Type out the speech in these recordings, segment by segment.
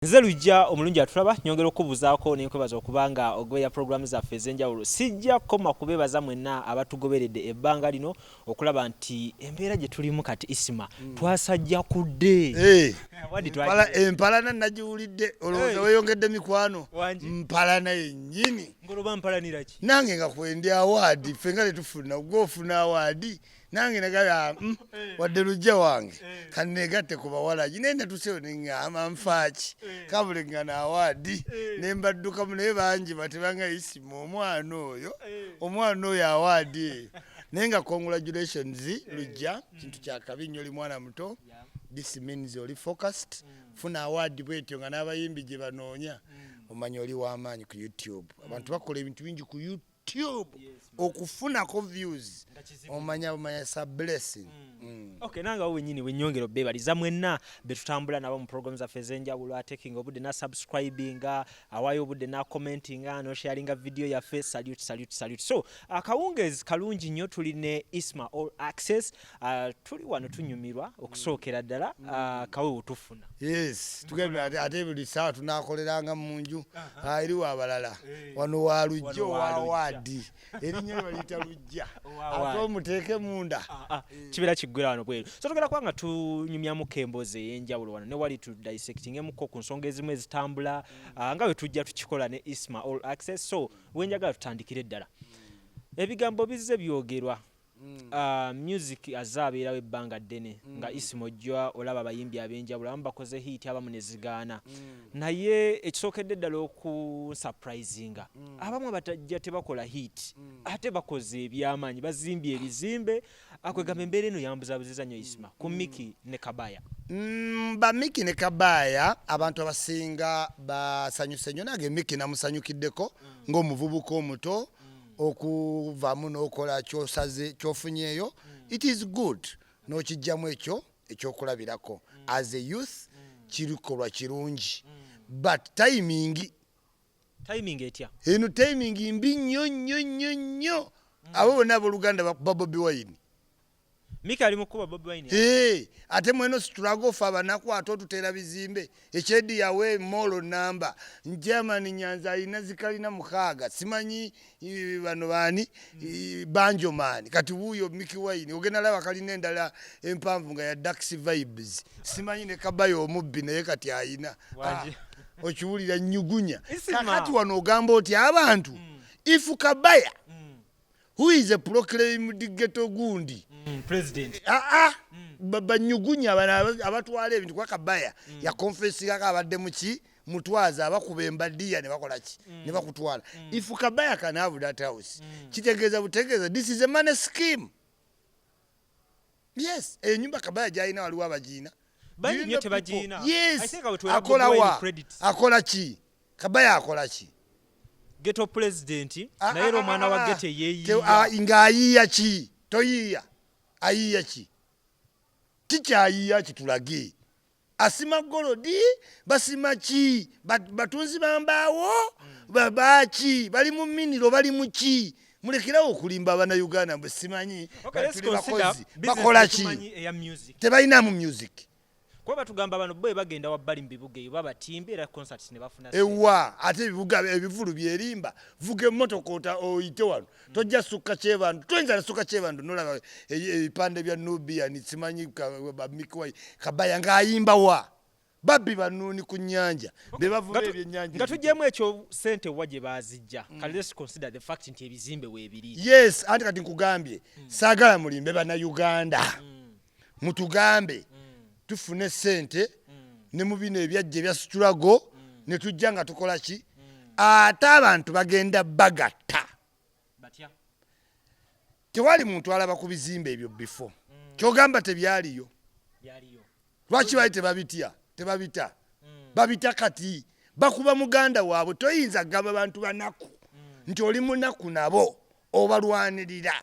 Nze lujja omulungi atulaba nyongera okubuzaako n'enkwebaza okubanga ogoya programu zaffe ez'enjawulo sijja koma kubebaza mwenna abatugoberedde ebbanga lino okulaba nti embeera gye tulimu kati isima twasajja kudde empalana nagiwulidde olowooza weyongedde mikwano mpalana yennyini ngoloba mpalanira ki nange nga kwendi awaadi ffe nga tetufuna gwofuna awaadi nange nagala wadde lujja wange kanegatte ku bawalagi naye natusewo neŋŋamba nfaaki kabule nga naawaadi ne mbaddukamu naye bangi batebanga isimu omwana oyo awaadi eyo naye nga congratulations lujja kintu kyakabi nnyo oli mwana muto this means oli focused funa awaadi bwetyo nga n'abayimbi gye banoonya omanya oli w'amaanyi ku YouTube abantu bakola ebintu bingi ku YouTube okufunako views omanya sa blessing. Okay, nanga wowe nyini wenyongero bebaliza mwenna betutambula nabo mu program zaffe ez'enjawulo taking obudde na subscribinga awayo obudde na commentinga no sharinga video yaffe salute so akawungezi kalungi nnyo tuli ne Isma All Access tuli wano tunyumirwa okusookera ddala kawe utufuna yes tugenda ate buli saa tunakoleranga mu nju eri wabalala wano wa lujjo wa wadi erinnya balita lujja ate omuteeke munda kibera kiggwera wano bweru so tugenda kwanga tunyumyamu kemboze y'enjawulo wano ne wali tu dissectingemuko ku nsonga ezimu ezitambula nga bwe tujja tukikola ne Isma All Access so wenjagala tutandikire ddala ebigambo bizze byogerwa music azabeerawo ebbanga ddene nga Isma ojja olaba abayimbi ab'enjawulo abamu bakoze hit abamu ne zigaana naye ekisookedde ddala okunsurprisinga abamu abatajja tebakola hit ate bakoze ebyamaanyi bazimbye ebizimbe akwegamba embeera eno yambuzabuzizza nnyo Isma ku Miki ne Kabaya ba Miki ne Kabaya abantu abasinga basanyuse nnyo nange Miki namusanyukiddeko ng'omuvubuka omuto okuvaamu n'okola kyofunyeeyo it is good n'okijjamu ekyokulabirako as a youth kirikolwa kirungi but timing etya eno timing mbi nnyo abo bonna abooluganda bakuba Bobi Wine Miki ali mukuba Bobi Wine ate mweno situlagofa abanaku ate otuteera bizimbe ekyedi yawe molo namba Germany Nyanza alina zikalina 6 simanyi bano baani Banjomani kati wuuyo Miki Wine ogenda laba kalina endala empanvu nga ya Dax Vibes simanyi ne Kabayo omubbi naye kati ayina okiwulira nyugunya kakati wano ogamba oti abantu ifu Kabaya who is a proclaimed ghetto gundi president banyugunya abatwala ebintu kwa Kabaya ya confessinga abadde muki mutwaza abakuba embadiya ne bakola ki ne bakutwala if Kabaya can have that house kitegeeza this is a money scheme yes enyumba Kabaya jaina waliwo abajiina bali nyote bajiina yes akola ki Kabaya akola ki ghetto president naye omwana wa ghetto yeyiya nga ayiya ki toyiya ayiya ki tikyayiya kitulage asima golodi basima ki batunzi bambaawo babaki bali mu miniro bali mu ki mulekerawo okulimba abana Uganda mbwe simanyi tuli bakozi bakola ki tebalina mu music kwa batugamba bano bwe bagenda wabbali mbibuge yo babatimbe era concerts ne bafuna ewa ate ebibuga ebivulu byerimba vuga emmotoka oyite wano tojja sukka kyebantu twenza sukka kyebantu nolaba ebipande bya Nubia nisimanyi ba Miki Wine Kabaya ngayimba wa babbi banuni ku nnyanja bebavuga ebyennyanja nga tujjemu ekyo sente waje bazijja kale let's consider the fact nti ebizimbe weebiri yes anti kati nkugambye saagala mulimbe bana Uganda mutugambe tufune sente ne mu bino ebyajje bya struggle ne tujja nga tukola ki ate abantu bagenda bagata batya tewali muntu alaba ku bizimbe ebyo before kyogamba tebyaliyo lwaki bali tebabita babita kati bakuba muganda waabwe toyinza gaba bantu banaku nti oli munaku nabo obalwanirira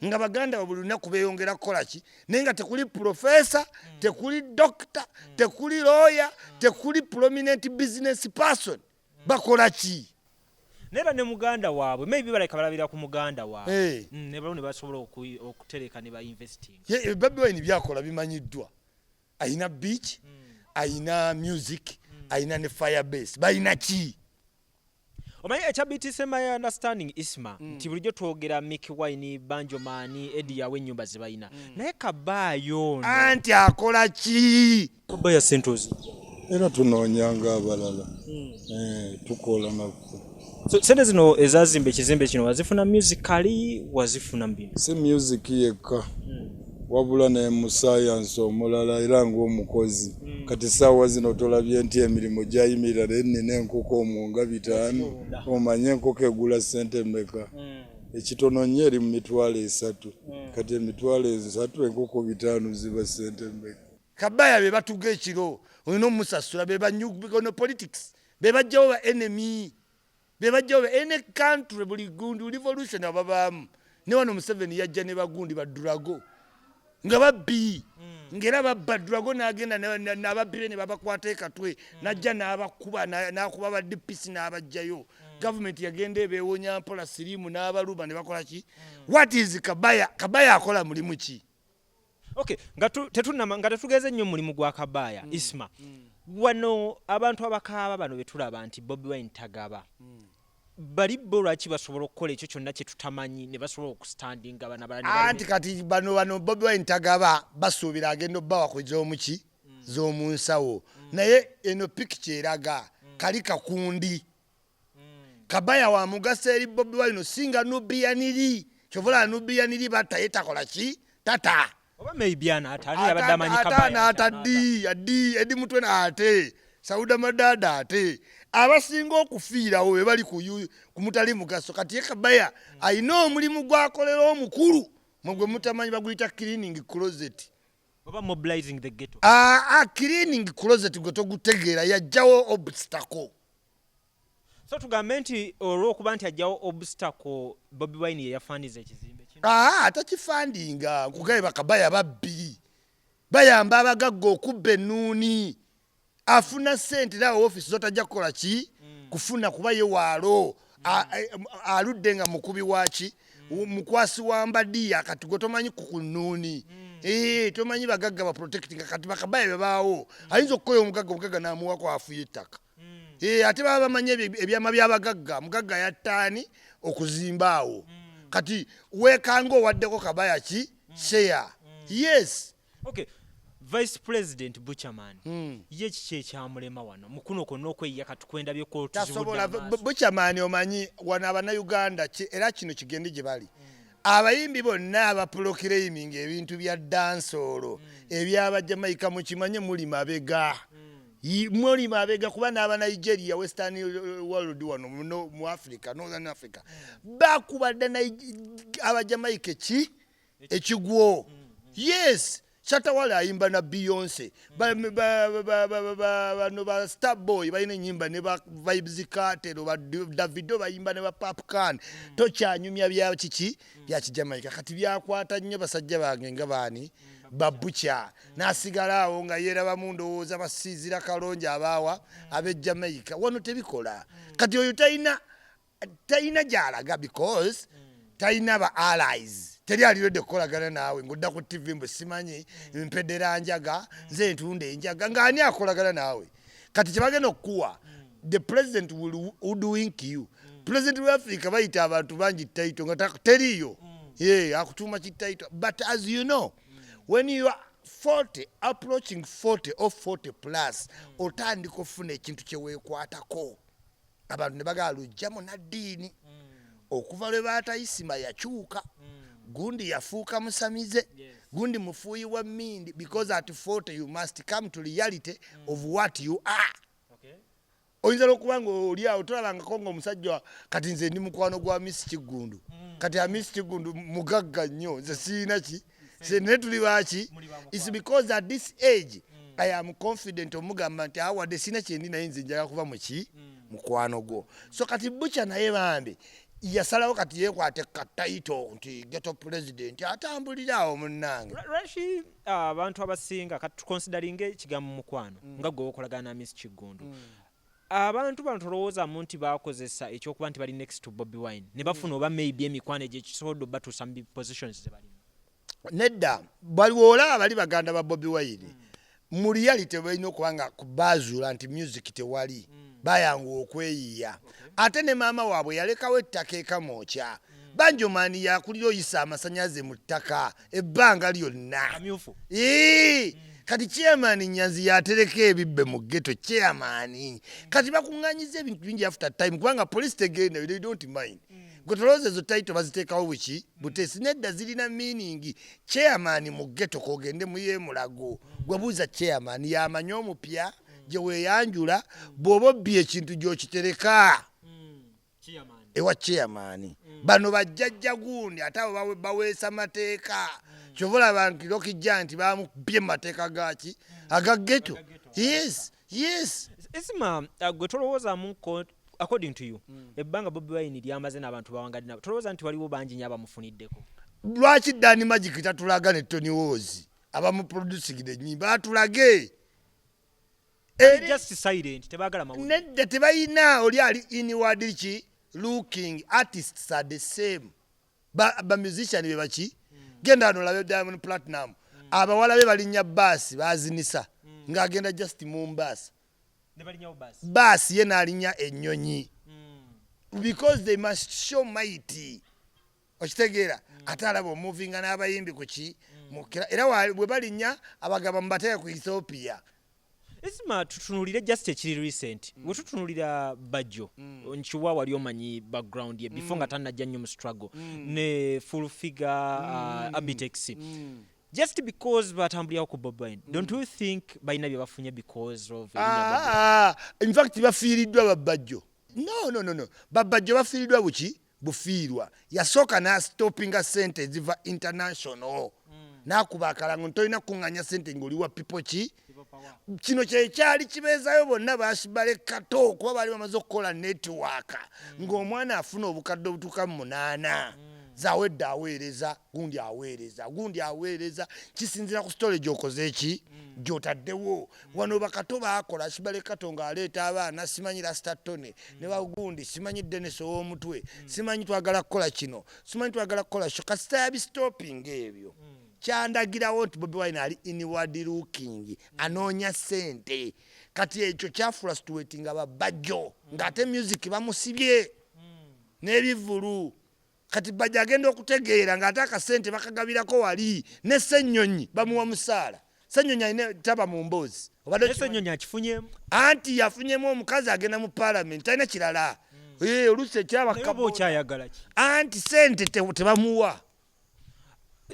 nga baganda buli lunaku beeyongera kukola ki naye nga tekuli professor tekuli doctor tekuli lawyer tekuli prominent business person bakola ki nera ne muganda waabwe maybe baleka balabira ku muganda waabwe ne balone basobola okutereka ne ba investing Bobi Wine byakola bimanyiddwa ayina beach ayina music alina ne firebase balina ki omanyi ekyabitise my understanding Isma nti bulijjo twogera Mickey Wine Banjo Mani Eddie yawe ennyumba ze balina naye Kabaayo ono anti akola ki Kabaya sentozi era tunoonyanga abalala tukola naffe so sente zino ezazimba ekizimbe kino wazifuna musically wazifuna mbino si music yekka wabula ne mu science omulala era ng'omukozi kati saawa zino tolabye nti emirimu gyayimirira nennina enkoko omunga 5 omanye enkoko egula sente mmeka ekitono nnyo eri mu 3 kati 3 enkoko 5 ziba sente mmeka Kabaya be batuga ekiro olina omusasula be banyugono politics be bajjawo ba enemy be bajjawo any country buli gundu revolution ababaamu ne wano Museveni yajja ne bagundi badurago nga babbi ngera babba durago n'agenda n'ababbi ne babakwata ekatwe najja n'abakuba n'akuba ba DPC n'abajjayo government yagenda ebeewonya mpola sirimu n'abaluba ne bakola ki what is Kabaya akola mulimu ki okay nga tetugeze nnyo mulimu gwa Kabaya Isma wano abantu abakaaba bano betulaba nti Bobi Wine tagaba bali lwaki basobola okukola ekyo kyonna kye tutamanyi ne basobola okustandinga bana anti kati bano Bobi Wine tagaba basuubira agenda obbawa ku z'omuki z'omunsawo naye eno picture eraga kali kakundi Kabaya wa mugaso eri Bobi Wine singa Nubiyaniri kyovula Nubiyaniri bataye takola ki tata oba maybiana atali abadde amanyi Kabaya ataddi edi mutwe ate Sauda Madada ate abasinga okufiirawo be bali ku mutali mugaso kati Kabaya ayina omulimu gwakolera omukulu mugwe mutamanyi baguyita cleaning closet oba mobilizing the ghetto cleaning closet gwe togutegeera yajjawo obstacle so tugambe nti olw'okuba nti ajjawo obstacle Bobi Wine ye yafandiza ekizimbe kino atakifandinga nkugaye Kabaya babbi bayamba abagagga okubba ennuuni afuna sente nawo office zotajja kukola ki kufuna kuba ye waalo aludde nga mukubi waki mukwasi wa mbadiya kati gwe tomanyi kukunnuuni tomanyi bagagga ba protecting kati Kabaya bebaawo ayinza okukola omugagga n'amuwako afuye ettaka ate baba bamanyi ebyama by'abagagga mugagga yattaani okuzimbaawo kati weekanga owaddeko Kabaya ki share yes okay Vice President Buchaman ye kiki ekyamulema wano mukuno konna okweyiya kati kwendabye ko tasobola Buchaman omanyi wano Abannayuganda era kino kigende gye bali abayimbi bonna abaproclaiming ebintu bya dansolo ebyaba Jamaica mukimanye muli mabega kuba n'aba Nigeria Western World wano mu Africa Northern Africa bakubadde aba Jamaica ekigwo yes Shatta Wale ayimba na Beyonce bano ba Starboy balina ennyimba ne ba Vybz Kartel ba Davido bayimba ne ba Popcorn tokyanyumya bya kiki bya Kijamaica kati byakwata nnyo basajja bange nga baani babucha nasigala awo nga yeraba mundowooza basizira kalonja abaawa abe Jamaica wano tebikola kati oyo tayina gyalaga because tayina ba allies teri aliyodde kukolagana naawe ng'odda ku TV mbu simanyi mpedera njaga nze ntunde enjaga ng'ani akolagana naawe kati kye bagenda okukuwa the president will wink you president wa Africa bayita abantu bangi taito nga teriyo akutuuma kitaito but as you know when you are 40 approaching 40 or 40 plus otandika ofuna ekintu kye weekwatako abantu ne bagala lujjamu naddiini okuva lwe baatayisima yakyuka gundi yafuuka musamize gundi mufuuyi wa mmindi because at 40 you must come to reality of what you are oyinza okuba nga oli awo tolabangako ng'omusajja kati nze ndi mukwano gwa Miss Kigundu kati Miss Kigundu mugagga nnyo nze siina ki ne tuli baki is because at this age I am confident omugamba nti awadde siina kyendi naye nze njaga kuba muki mukwano gwo so kati Bucha naye bambi yasalawo kati yekwate kataito nti ghetto president atambulira awo munnange lwaki abantu abasinga kati tukonsideringa ekigambo mukwano nga gwe okolagana na Miss Kigundu abantu bano tolowoozamu nti bakozesa ekyokuba nti bali next to Bobi Wine ne bafuna oba maybe emikwano egyo ekisobola batuusa mu positions ze balimu nedda baliwo olaba bali baganda ba Bobi Wine mu reality balina okuba nga kubazuula nti music tewali bayanga okweyiya ate ne maama waabwe yalekawo ettaka ekamwokya Banjomani yakulira oyisa amasanyaze mu ttaka ebbanga lyonna kati chairman Nyanzi yatereka ebibbe mu ghetto chairman kati bakunganyiza ebintu bingi after time kubanga police tegenda they don't mind gotoloze zo title baziteekawo buki butesi nedda zirina meaning chairman mu ghetto kogende muye mulago gwabuuza chairman yamanya omupya gye weeyanjula bw'oba obbye ekintu gy'okitereka ewa chairman bano bajjajja gundi ate abo baweesa mateeka kyovola abantu lokijja nti bamubye mateeka gaki aga ghetto yes Isma gwe tolowoozamu according to you ebbanga Bobi Wine lyamaze n'abantu bawangadde nabo tolowooza nti waliwo bangi nnyo abamufuniddeko lwaki Danny Magic tatulaga ne Tony Wozi abamuproducingide ennyimba atulage just silent tebaagala mawulire nedda tebayina oli ali inward ki looking artists are the same ba musician be baki genda ano labe Diamond Platinum abawala be balinnya baasi bazinisa ng'agenda just Mombasa baasi ye n'alinnya ennyonyi because they must show mighty okitegeera ate alaba omuvinga n'abayimbi ku ki era bwe balinnya abagaba mubateeka ku Ethiopia. Isma tutunulire just ekiri recent wetutunulira Bajjo nchiwa wali omanyi background ye before nga tanajja nnyo mu struggle ne full figure Abitex just because batambulira ku Bobi Wine don't you think bayina bye bafunye because of in fact bafiiriddwa Bajjo no Bajjo bafiiriddwa buki bufiirwa yasooka na stoppinga sente ziva international nakuba akalango ntolina kunganya sente ng'oliwa people ki kino kyali kibeezayo bonna baasibale kato kuba bali bamaze okukola network ng'omwana afuna obukadde obutuuka mu 8 zawedde aweereza gundi aweereza kisinzira ku story gy'okoze eki gy'otaddewo wano bakato baakola asibale kato ng'aleeta abaana simanyi Rastatone ne bagundi simanyi Dennis ow'omutwe simanyi twagala kukola kino simanyi twagala kukola kyo kasita yabistopping ebyo kyandagirawo nti Bobi Wine ali inward looking anoonya sente kati ekyo kyafrustrating Bajjo ng'ate music bamusibye n'ebivulu kati Bajjo agenda okutegeera ng'ate akasente bakagabirako wali ne Ssennyonyi bamuwa musaala Ssennyonyi alina taba mu mboozi Ssennyonyi akifunyemu anti yafunyemu omukazi agenda mu parliament alina kirala oluusi ekyabakabokyayagala anti sente tebamuwa.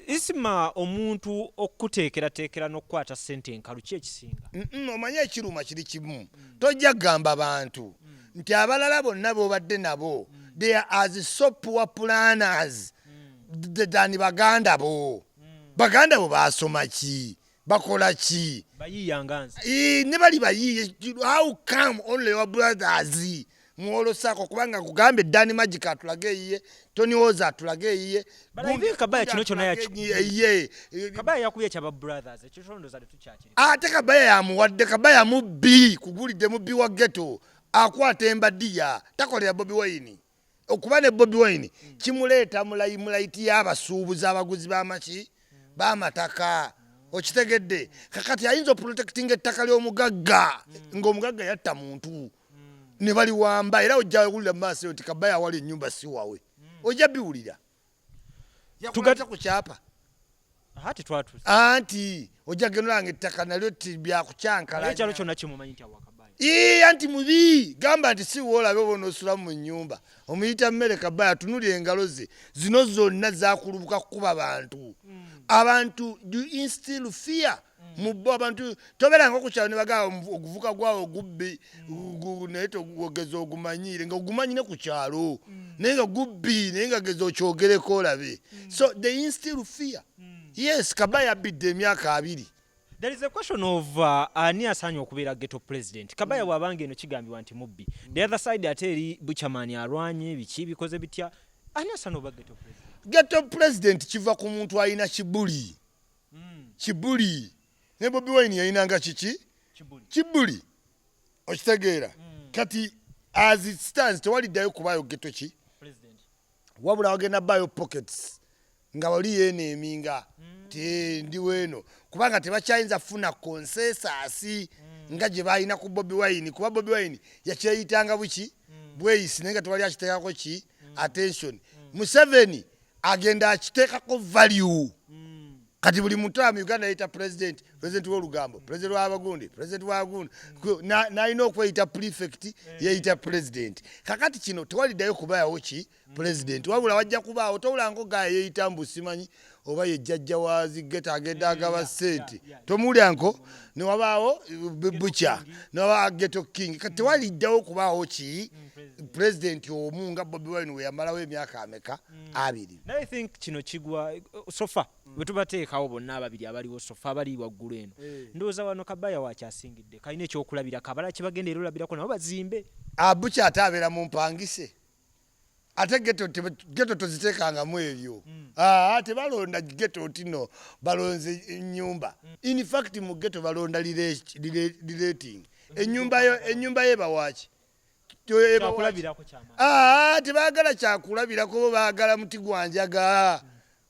Isma omuntu okuteekerateekera n'okukwata ssente enkalu ki ekisinga omanye ekiruma kiri kimu tojja kugamba abantu nti abalala bonna b'obadde nabo they are as so poor planners than baganda bo baasoma ki bakola ki bayiiyanga ne bali bayiiye how come only your brothers mwolosako kubanga kugambe Danny Magic atulage iye Tony Wozi atulage iye Kabaya kino kyonna yakiye Kabaya yakubye kyaba brothers ekitondo zali tukyakiri ate Kabaya yamuwadde Kabaya mubbi kugulidde mubbi wa ghetto akwata embadiya takolera Bobi Wine okuba ne Bobi Wine kimuleeta mulaiti y'abasuubuzi abaguzi b'amaki b'amataka okitegedde kakati ayinza oprotecting ettaka ly'omugagga ng'omugagga yatta muntu ne bali wamba era ojja kulira maaso nti Kabaya wali ennyumba si wawe ojja biwulira tugata ku kyapa hati twatu anti ojja genolanga ettaka nalyo bya kucyankala ekyalo kyonna kimumanyi nti awa Kabaya anti mubi gamba nti si woolabe obona osula mu nnyumba omuyita mmere Kabaya tunulira engalo ze zino zonna zakulubuka kukuba abantu do instill fear mubbo abantu toberanga okukyalo ne bagaba okuvuka gwawo ogubbi naye togeza ogumanyire nga ogumanyine ku kyalo naye nga gubbi naye nga geza okyogereko olabe so they instill fear yes Kabaya abidde emyaka 2. There is a question of ani asaanye okubeera ghetto president Kabaya bw'abanga eno kigambibwa nti mubbi the other side ate eri Buchaman arwanye biki bikoze bitya ani asaanye oba ghetto president kiva ku muntu alina kibuli kibuli ne Bobi Wine yayinanga kiki kibuli okitegeera kati as it stands tewaliddayo kubayo ghetto ki president wabula wagenda bayo pockets nga wali yeneeminga ndi weno kubanga tebakyayinza funa consensus nga gye balina ku Bobi Wine kuba Bobi Wine yakyeyitanga buki bweyisi naye nga tewali akiteekako ki attention. Museveni agenda akiteekako value. Kati buli muntu mu Uganda yayita president w'olugambo, president w'abagundi, president w'agundi, n'alina okweyita prefect yayita president. Kakati kino tewaliddayo kubaawo ki president, wabula wajja kubaawo towula nkoga yeyita mbusimanyi oba ye jjajja wa zigeta agenda agaba ssente tomulyanko ne wabaawo bucha ne wabaawo ghetto king. Kati tewaliddawo kubaawo ki president omu nga Bobi Wine we yamalawo emyaka ameka 2. I think kino kigwa sofa bwe tubateekawo bonna ababiri abaliwo sofa abali waggulu eno ndowooza wano Kabaya wakyasingidde kalina ekyokulabira kabala kibagenda era olabirako nabo bazimbe bucha ate abeera mu mpangise ate ghetto toziteekangamu ebyo tebalonda ghetto tino balonze ennyumba. In fact mu ghetto balonda relating ennyumba yebawaaki tebaagala kyakulabirako baagala muti gwanjaga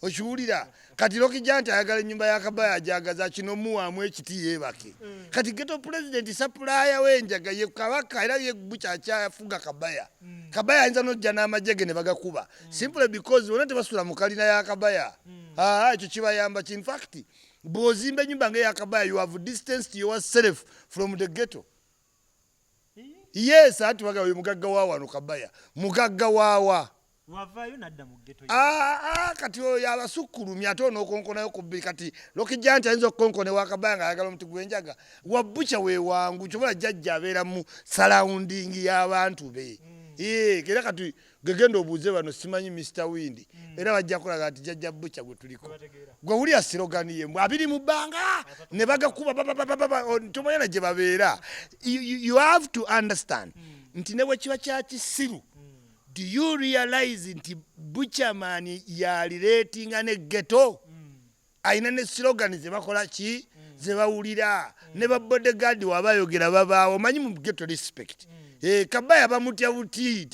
okiwulira. Kati Lokijja nti ayagala ennyumba ya Kabaya ajagaza kino muwaamu ekiti yeebake. Kati ghetto president supplier w'enjaga ye kabaka era ye Bucha akyafuga Kabaya. Kabaya ayinza n'ojja n'amajege ne bagakuba simply because wonna tebasula mu kalina ya Kabaya. Ekyo kibayamba ki. In fact bw'ozimba ennyumba nga eya Kabaya you have distanced yourself from the ghetto. Yes, ati waga mugagga wa wano Kabaya mugagga wawa wavayo nadda mu ghetto kati oyo abasukkulumya ate onookonkonayo ku bbiri. Kati Lokijja nti ayinza okukonkone wa Kabaya nga ayagala omuti gw'enjaga wa Bucha weewangu kyobola jjajja abeera mu surrounding y'abantu be. Era kati gegenda obuuze bano simanyi Mr. Windi era bajja kulaga nti jjajja Bucha gwe tuliko gwe wulya sirogani ye abiri mu bbanga ne bagakuba tomanyana gye babeera. You have to understand nti ne bwe kiba kya kisiru. Do you realize nti Buchaman yaliretinga ne ghetto ayina ne slogan ze bakola ki ze bawulira ne ba bodyguard wabayogera babaawo manyi mu ghetto respect. Kabaya bamutya buti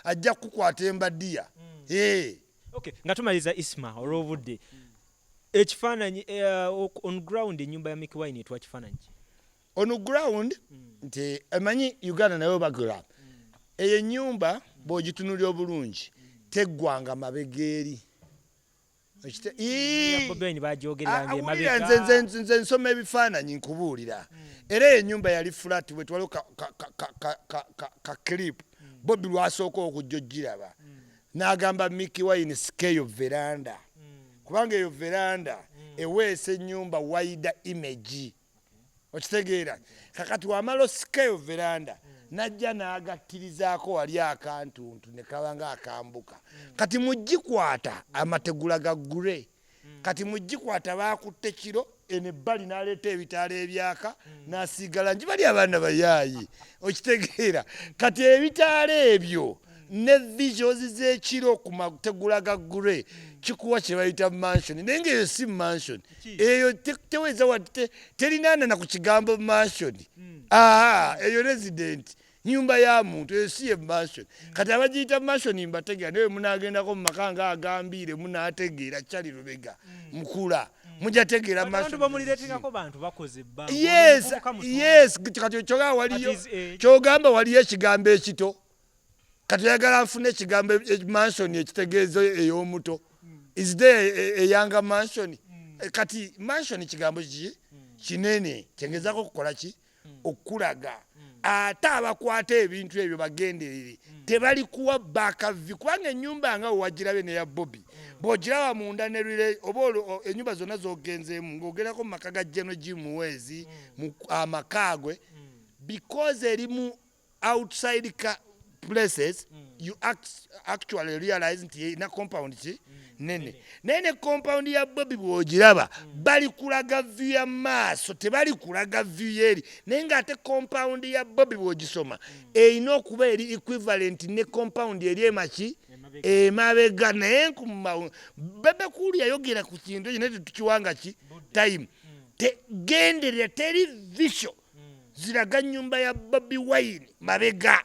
ajja kukwata embaddiya. Okay, nga tumaliza Isma olw'obudde ekifaananyi on ground ennyumba ya Mickey Wine etwakifaananyi on ground nti emanyi Uganda nayo bagula eyo ennyumba bw'ogitunulira obulungi teggwanga mabegeeri. Nze nsoma ebifaananyi nkubuulira era eyo ennyumba yali flat bwe twaliwo ka clip Bobi lwasooka okujja ogiraba n'agamba Mickey Wine scale veranda kubanga eyo veranda eweesa ennyumba wider image okitegeera. Kakati wamala scale veranda najja n'agakkirizaako wali akantuntu ne kaba nga akambuka. Kati mugikwata amategula gaggule. Kati mugikwata baakutte kiro eno ebbali n'aleeta ebitaala ebyaka n'asiiga langi bali abaana bayaayi okitegeera. Kati ebitaala ebyo ne visuals z'ekiro ku mategula gaggule kikuwa kye bayita mansion naye ng'eyo si mansion eyo teweza wadde terinaana na ku kigambo mansion. Eyo resident nyumba ya muntu eyo si ye mansion. Kati abagiyita mansion mbategeera naye munaagendako mu maka nga agambiire munaategeera Charlie Lubega mukula mujategeera bantu. Yes kati kyogamba waliyo ekigambo ekito kati oyagala nfune ekigambo mansion ekitegeezo ey'omuto. Is there a younger mansion? Kati mansion kigambo kinene kyengezaako okukola ki okulaga ate abakwata ebintu ebyo bagenderere tebali kuwa bakavi kubanga ennyumba nga wewagirabe neya Bobi bw'ogiraba munda nerire oba ennyumba zonna z'ogenzeemu ng'ogerako mu maka ga General Jim Muwezi amakaagwe because erimu outside places you actually realize nti erina compound ki nene naye ne compound ya Bobi bw'ogiraba bali kulaga view ya maaso tebali kulaga view yeri naye ng'ate compound ya Bobi bw'ogisoma erina okuba eri equivalent ne compound eri emaki emabega naye Bebe Cool yayogera ku kintu ekyo naye tetukiwanga ki time genderera teri visual ziraga nnyumba ya Bobi Wine mabega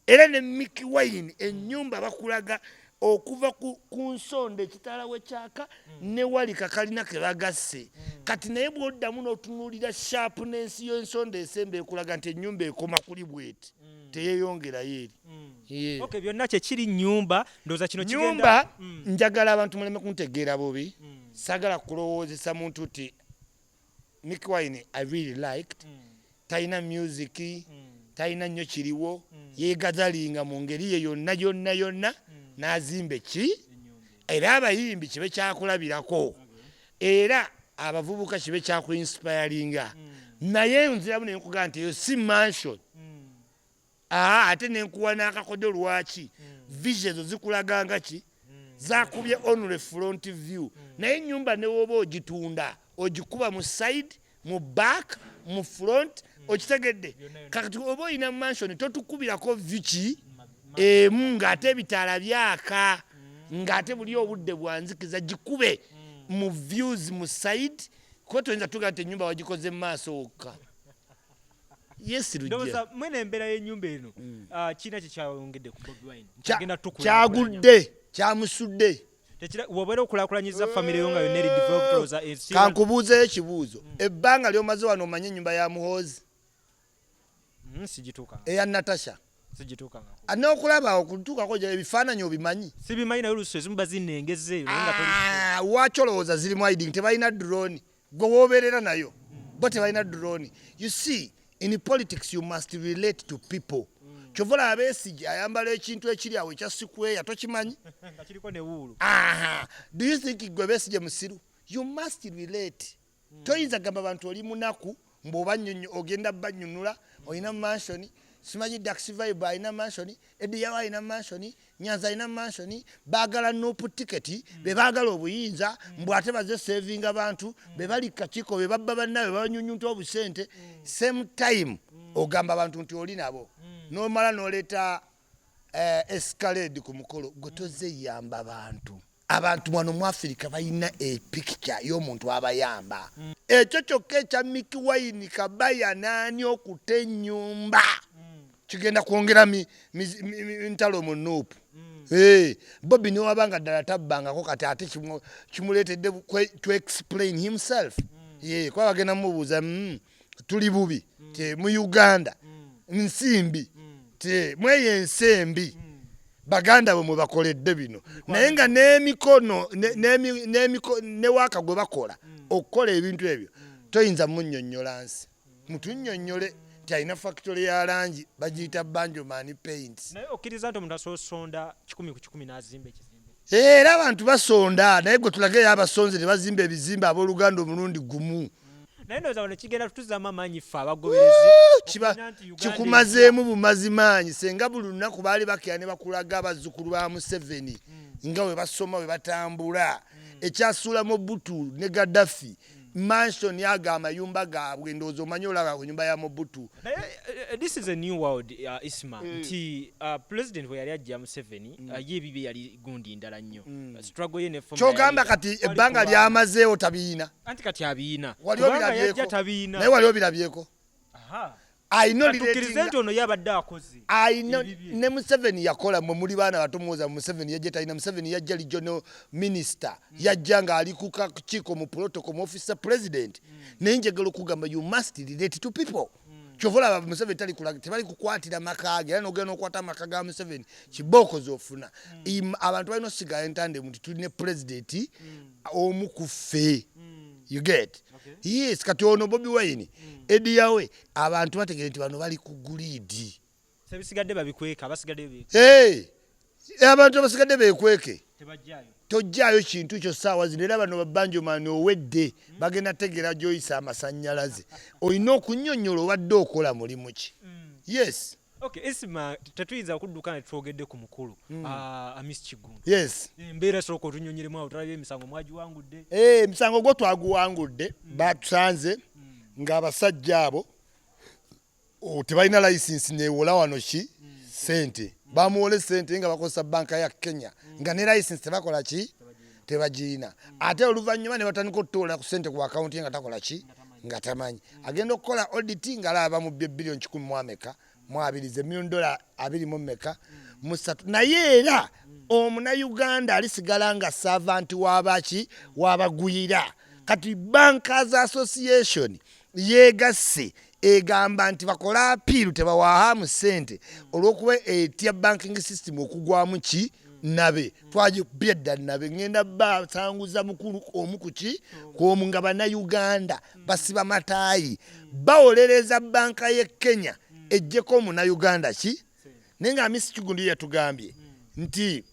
era ne Mickey Wine ennyumba bakulaga okuva ku nsonda ekitala wekyaka ne wali kakalina ke bagasse kati naye bw'oddamu n'otunuulira sharpness y'ensonda esemba ekulaga nti ennyumba ekoma kuli bweti teyeeyongerayo eri. Okay, byonna kyekiri nnyumba ndowooza kino kigenda nyumba njagala abantu muleme kuntegeera bubi sagala kulowoozesa muntu ti Nick Wine I really liked talina music talina nnyo kiriwo yeegazalinga mu ngeri ye yonna n'azimba ki era abayimbi kibe kyakulabirako era abavubuka kibe kyakuinspiringa naye nziramu nenkugamba nti eyo si mansion ate nenkuwa n'akakodo lwaki vision zikulaganga ki zakubye only front view naye nyumba newoba ogitunda ogikuba mu side mu back mu front okitegedde kakati oba oyina mansion totukubirako viki emu ng'ate ebitaala byaka ng'ate buli obudde bwanzikiza gikube mu views mu side kuba toyinza tugaa nti ennyumba wagikoze mu maaso wokka. Yes, ndowooza mwene embeera y'ennyumba eno kiina kyekyayongedde ku Bobi Wine kyagudde kyamusudde wobeera okulaakulanyiza famire yo nga yonna eri developed. Kankubuuzeyo ekibuuzo ebbanga ly'omaze wano omanye ennyumba ya Muhoozi sigituuka eya Natasha sigituukanga n'okulaba okutuukako ebifaananyi obimanyi sibimanyi naye oluusi ezimu bazinengezeeyo lwaki olowooza ziri mu hiding tebalina drone gwe woobeerera nayo bo tebalina drone. You see in politics you must relate to people. Kyova olaba Besigye ayambala ekintu ekiri awo ekya sikweya tokimanyi nga kiriko ne wuulu. Do you think gwe Besigye musiru? You must relate. Toyinza gamba abantu oli munaku mbw'oba ogenda banyunula olina mansioni simanyi Dax Vibe alina mansioni Eddie Yawa alina mansioni Nyanza alina mansioni baagala Nuupu tiketi be baagala obuyinza mbw ate baze savinga abantu be bali kakiiko be babba bannabe babanyunyunta obusente same time ogamba abantu nti oli nabo n'omala n'oleeta escalade ku mukolo gwe tozeyamba abantu wano mu Afirika balina epicture y'omuntu abayamba ekyo kyokka ekya Nick Wine kabaya naani okuta ennyumba kigenda kwongera ntalo mu Nuupu. Bobby niwe wabanga ddala tabbangako kati ate kimuleetedde to explain himself. Kuba bagenda mubuuza tuli bubi mu Uganda nsimbi mweyo ensembi baganda bwe bakoledde bino naye nga n'emikono ne waaka gwe bakola okukola ebintu ebyo toyinza munnyonnyola nsi mutunnyonnyole nti alina factory ya langi bagiyita Banjoman Paints. Naye okkiriza nti omuntu asonda 100 ku 100 n'azimba ekizimbe era abantu basonda naye gwe tulageyo abasonze ne bazimba ebizimbe abooluganda omulundi gumu. Naye ndowooza wano kigenda tutuzaamu amaanyi ffe abagoberezi kikumazeemu bumazimaanyi senga buli lunaku baali bakira ne bakulaga abazzukulu ba Museveni nga bwe basoma bwe batambula ekyasuula Mobutu ne Gaddafi mansion yaga amayumba gaabwe ndowooza omanyi olaba ku nyumba ya Mobutu. This is a new world Isma nti president bwe yali ajja Museveni ye ebibi yali gundi ndala nnyo struggle ye ne form kyogamba kati ebbanga lyamazeewo tabiina anti kati abiina kubanga yajja tabiina naye wali obirabyeko. Ne Museveni yakola mwe muli baana bato muwoza Museveni yajja talina Museveni yajja regional minister yajja ng'ali ku kakiiko mu protocol mu officer president naye njagala okugamba you must relate to people. Kyova olaba Museveni tebali kukwatira maka ge era n'ogenda n'okwata amaka ga Museveni kibooko z'ofuna. Abantu balina osigala entande nti tulina president omu ku ffe. You get? Yes, kati ono Bobi Wine Eddie Yawe abantu bategere nti bano bali ku guliidi. Sebisigadde babikweka basigadde be. Abantu basigadde bekweke. Tebajjayo. Tojjayo kintu kyo saawa zino era bano Banjoman owedde bagenda tegera Joyce amasannyalaze. Olina okunnyonnyola obadde okola mulimu ki. Yes. Okay, Isma tetuyinza okudduka ne twogedde ku mukulu Amis Kigundu. Yes. Embeera sooka otunnyonyeremu awo tulabye emisango mwagiwangudde. Emisango gwo twaguwangudde batusanze ng'abasajja abo tebalina license neewola wano ki sente bamuwole sente nga bakozesa banka ya Kenya nga ne license tebakola ki tebagirina ate oluvannyuma ne batandika okutoola ku sente ku akawunti nga takola ki nga tamanyi agenda okukola audit nga alaba mu billion 10 mu Amerika mu $2 million mu Amerika musatu naye era omunayuganda alisigala nga servant w'abagwira kati Bankers Association yegasse egamba nti bakola apiiru tebawaamu ssente olw'okuba etya banking system okugwamu ki nabe twagibedda nabe ngenda basanguza mukulu omu kuki kwomu nga bannayuganda basiba mataayi bawolereza banka ye Kenya ejjeko omunayuganda ki naye nga Miss Kigundi yatugambye nti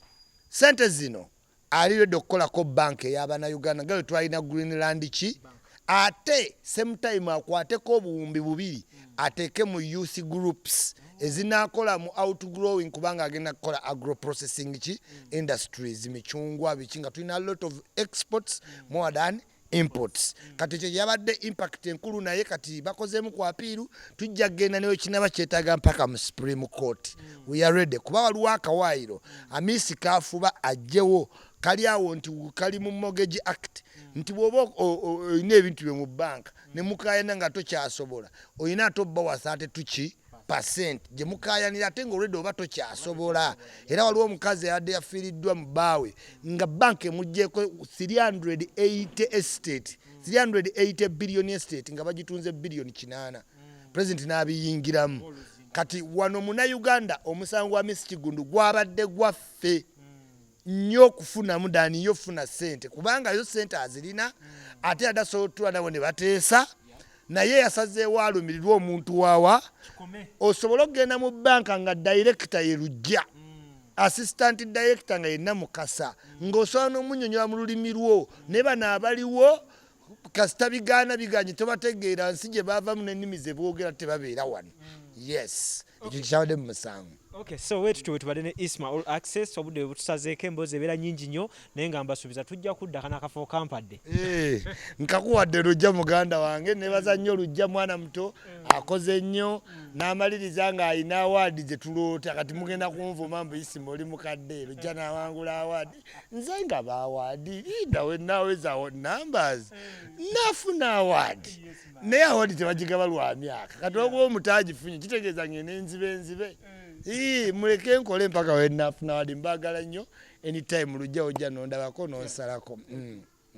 sente zino aliredde okukolako banka ey'abannayuganda nga bwe twalina Greenland ki ate same time akwateko obuwumbi 2 ateeke mu youth groups ezinakola mu outgrowing kubanga agenda kukola agro processing ki industries michungwa bichinga tulina a lot of exports more than imports kati kye yabadde impact enkulu naye kati bakozeemu ku apiiru tujja genda newe kinaba kyetaaga mpaka mu Supreme Court we are ready kuba waliwo akawaayiro Amisi kafuba ajjewo kali awo nti kali mu Mortgage Act nti bw'oba olina ebintu bye mu banka ne mukaayana nga tokyasobola olina atobba wa 32% gye mukaayanira ate ng'olwedde oba tokyasobola era waliwo omukazi yadde yafiiriddwa mu bbaawe nga banka emuggyeko 380 billion estate nga bagitunze billion 8 president n'abiyingiramu kati wano munayuganda omusango wa Miss Kigundu gwabadde gwaffe nnyo okufunamu dani yofuna sente kubanga yo sente azirina ate adasootwa nabo ne bateesa naye yasazeewo alumirirwa omuntu waawa osobola okugenda mu banka nga director ye Lujja assistant director nga yenna Mukasa ng'osobola n'omunnyonnyola mu lulimi lwo ne bano abaliwo kasita bigaana biganye tobategeera nsi gye baavamu n'ennimi ze boogera tebabeera wano yes ekyo kikyabadde mu musango. Okay, so wetu tubadde ne Isma All Access obudde butusazeeko emboozi ebeera nnyingi nnyo naye nga mbasuubiza tujja kudda kana akafo kampadde. Nkakuwadde Lujja muganda wange nebaza nnyo Lujja mwana muto akoze nnyo n'amaliriza nga alina awaadi ze tuloota kati mugenda kunvuma mbu Isma oli mukadde Lujja n'awangula awaadi nze nga baawaadi linda we naweza numbers nafuna awaadi naye awaadi tebagigaba lwa myaka kati okuba omutaagifunye kitegeeza ngene enzibe muleke nkole mpaka we nafuna awaadi mbagala nnyo anytime Lujja ojja nondabako nonsalako.